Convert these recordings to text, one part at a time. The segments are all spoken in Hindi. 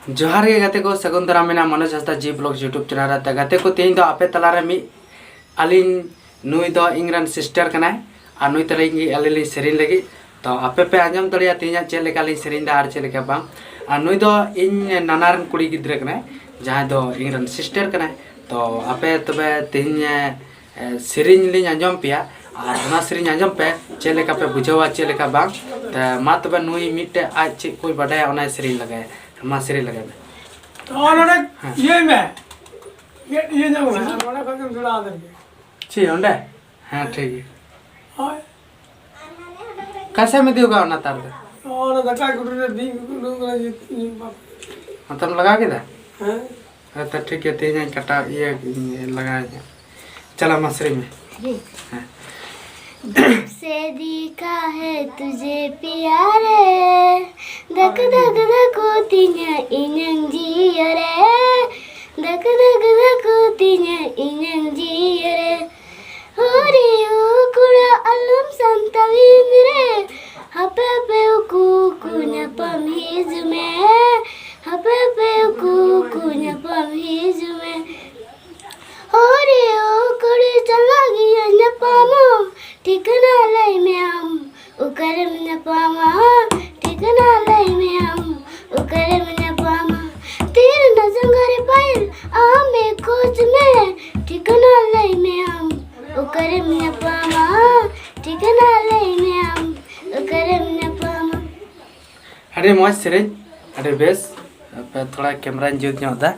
जोहार के गाते को सगुन दाराम मेना मनोज हंसदा जी ब्लॉग यूट्यूब चैनल रे गाते को तेज दो आपे तलारे मी अलिन नुई दो इंग्रन सिस्टर कनाय आ नुई तले अलिन सेरिन लगी तो आपे पे आंजम दड़िया तेज चेक लेका लिन सेरिन दा आर चेक लेका बांग आ नुई दो इन नानारन कुड़ी गिद्रे कनाय जहां दो इंग्रन सिस्टर कनाय तो आपे तबे तेज सेरिन लिन आंजम पिया और ना सेरिन आंजम पे चेक लेका पे बुझावा चेक लेका बांग त मा तबे नुई मिटे आज चेक कोई बडाय ओना सेरिन लगाय मा सेरिन लगाय तो ये में ये जो है हमारा खत्म सुना देंगे ची ओंडे हां ठीक है कैसे में दियोगा ना तार दे और दका कुटरे दी तुम लगा के दा हैं तो ठीक है तेज कटा ये लगाया चला मसरी में से दिखा है तुझे प्यारे दक दक दकुतिnya inyang jiare दक दक दकुतिnya inyang jiare hori ukura alum santawindre hapepe kukunya pamhizume hapepe kukunya pamhizume hori ukuri chalagi nyapamo ठिकाना लाई में हम उकरम न पामा ठिकाना लाई में हम उकरम न पामा तीर न जंगरे पायल आमे खोज में ठिकाना लाई में हम उकरम न पामा ठिकाना लाई में हम उकरम न पामा अरे मौज सेरें अरे बेस थोड़ा कैमरा जुत दा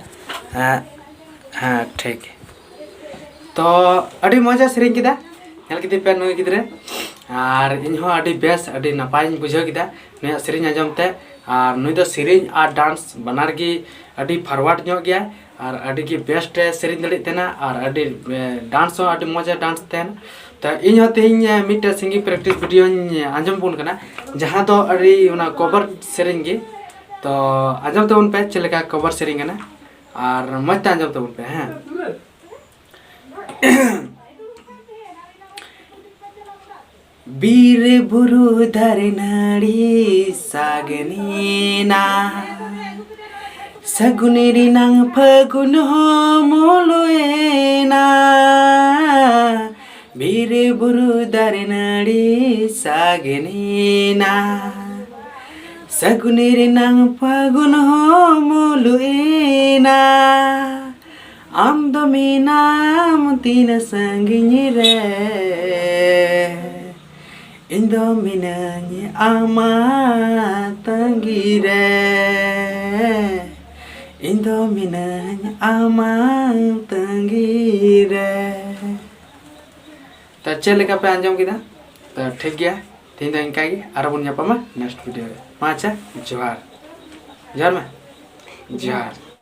हाँ ठीक तो अरे मौजा सेरें किदा पे नुई गिद्रे और इन बेस नपाय बुझे किदा नुई सेरिंग आजमते और नुई दो सेरिंग और डांस बनार की फॉरवर्ड नो गया और की बेस्ट सेरिंग दड़े तेना और डांस मौज डांस तेन तो इन तेज मिट्टे सिंगिंग प्रैक्टिस वीडियो आजम बोन कना जहाँ तो कवर सेरिंग की तो आजम तबन पे चलेका कवर सेरिंग कना और मजते आजम तबन पे हाँ बीर बुरु धरे नाड़ी सागनी ना सगुनेरी नांग फगुन हो मोलोए ना बीर बुरु धरे नाड़ी सागनी ना सगुनेरी नांग फगुन हो मोलोए ना आम दो मीना तीन संगिनी रे Indo minanya amat tanggire Indo minanya amat tanggire तो चल का पे अंजाम किदा तो ठीक गया तीन दिन का आर बन नेक्स्ट वीडियो में अच्छा जोहार जोहार में जोहार